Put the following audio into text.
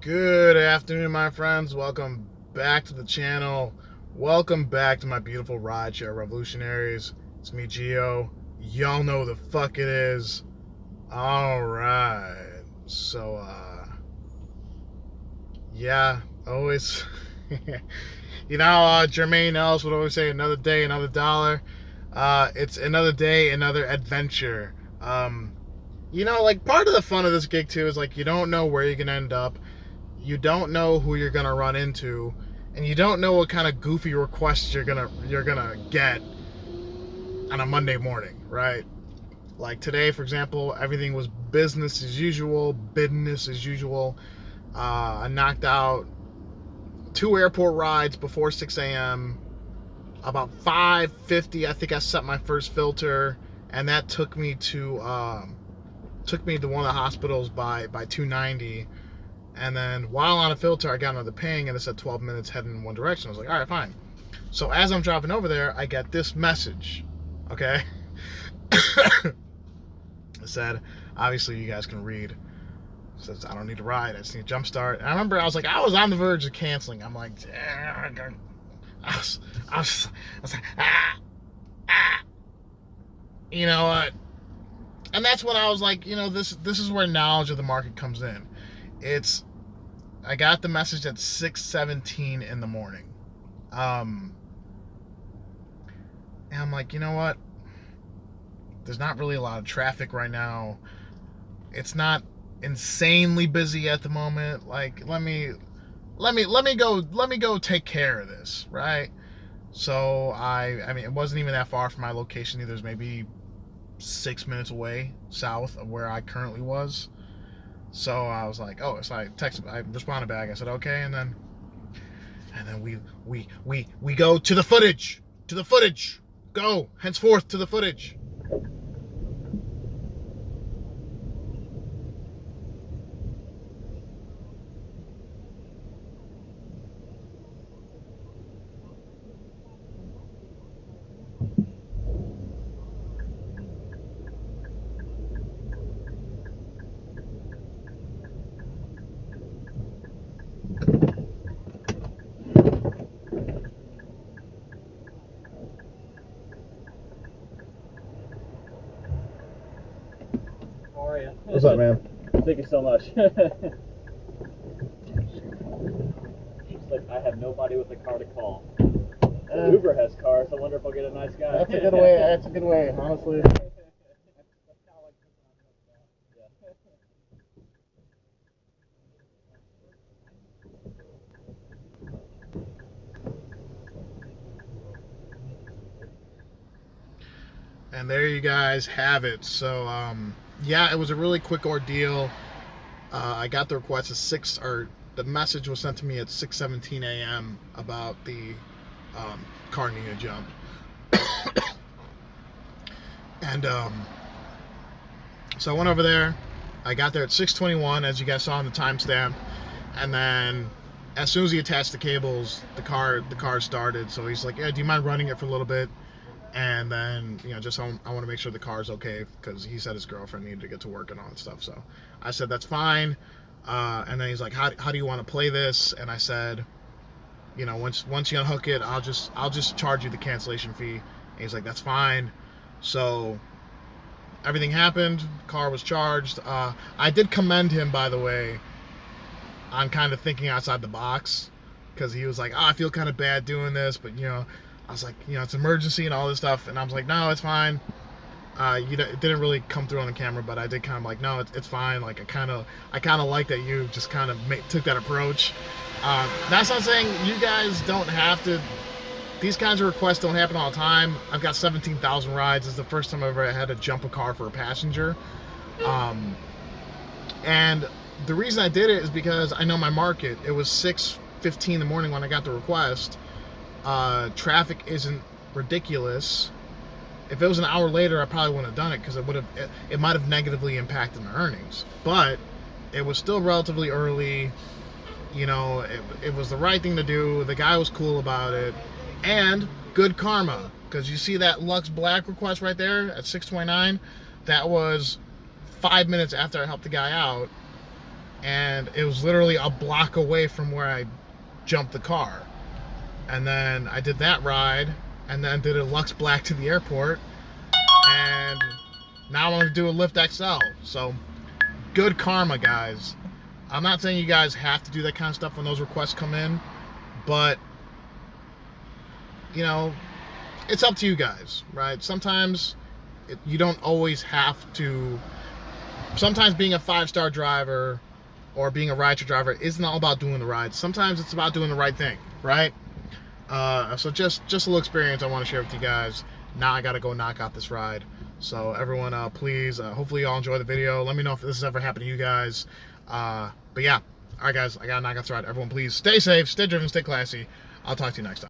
Good afternoon, my friends. Welcome back to the channel. Welcome back to my beautiful rideshare revolutionaries. It's me, Gio. Y'all know the fuck it is. All right. So, yeah, always, Jermaine Ellis would always say, another day, another dollar. It's another day, another adventure. Part of the fun of this gig too is you don't know where you're gonna end up. You don't know who you're gonna run into, and you don't know what kind of goofy requests you're gonna get on a Monday morning, right? Like today, for example, everything was business as usual, business as usual. I knocked out 2 airport rides before 6 a.m. About 5:50, I think I set my first filter, and that took me to one of the hospitals by 2:90. And then while on a filter, I got another ping, and it said 12 minutes heading in one direction. I was like, all right, fine. So as I'm driving over there, I get this message, okay? It said, obviously you guys can read. It says, I don't need a ride, I just need a jump start. And I remember I was on the verge of canceling. I'm like, I was like, you know what? And that's when I was like, this is where knowledge of the market comes in. I got the message at 6:17 in the morning. And I'm like, you know what? There's not really a lot of traffic right now. It's not insanely busy at the moment. Like, let me go take care of this, right? So I mean, it wasn't even that far from my location either. It was maybe 6 minutes away south of where I currently was. So I was like, oh, so I responded back. I said, okay, and then we go to the footage. Go henceforth to the footage. How are you? What's up, man? Thank you so much. It's like I have nobody with a car to call. Uber has cars. I wonder if I'll get a nice guy. That's a good way. That's a good way, honestly. And there you guys have it. So, yeah, it was a really quick ordeal. I got the request at the message was sent to me at 6:17 a.m. about the car needing a jump. And so I went over there. I got there at 6:21, as you guys saw on the timestamp. And then as soon as he attached the cables, the car started. So he's like, yeah, do you mind running it for a little bit? And then, I want to make sure the car's okay, because he said his girlfriend needed to get to work and all that stuff. So I said, that's fine. And then he's like, how do you want to play this? And I said, once you unhook it, I'll just charge you the cancellation fee. And he's like, that's fine. So everything happened. Car was charged. I did commend him, by the way, on kind of thinking outside the box, because he was like, I feel kind of bad doing this, but I was like, it's an emergency and all this stuff. And I was like, no, it's fine. It didn't really come through on the camera, but I did kind of like, no, it's fine. Like, I kind of like that you just kind of took that approach. That's not saying you guys don't have to. These kinds of requests don't happen all the time. I've got 17,000 rides. This is the first time I've ever had to jump a car for a passenger. And the reason I did it is because I know my market. It was 6:15 in the morning when I got the request. Traffic isn't ridiculous. If it was an hour later, I probably wouldn't have done it, because it might have negatively impacted my earnings. But it was still relatively early. It was the right thing to do. The guy was cool about it, and good karma, because you see that Lux Black request right there at 6:29. That was 5 minutes after I helped the guy out. and it was literally a block away from where I jumped the car. And then I did that ride, and then did a Lux Black to the airport, and now I'm going to do a Lift XL. So, good karma, guys. I'm not saying you guys have to do that kind of stuff when those requests come in, but, you know, it's up to you guys, right? Sometimes you don't always have to. Sometimes being a 5-star driver or being a rideshare driver isn't all about doing the rides. Sometimes it's about doing the right thing, right? So just a little experience I want to share with you guys. Now I got to go knock out this ride. So everyone, please, hopefully y'all enjoy the video. Let me know if this has ever happened to you guys. But yeah, all right, guys, I got to knock out this ride. Everyone, please stay safe, stay driven, stay classy. I'll talk to you next time.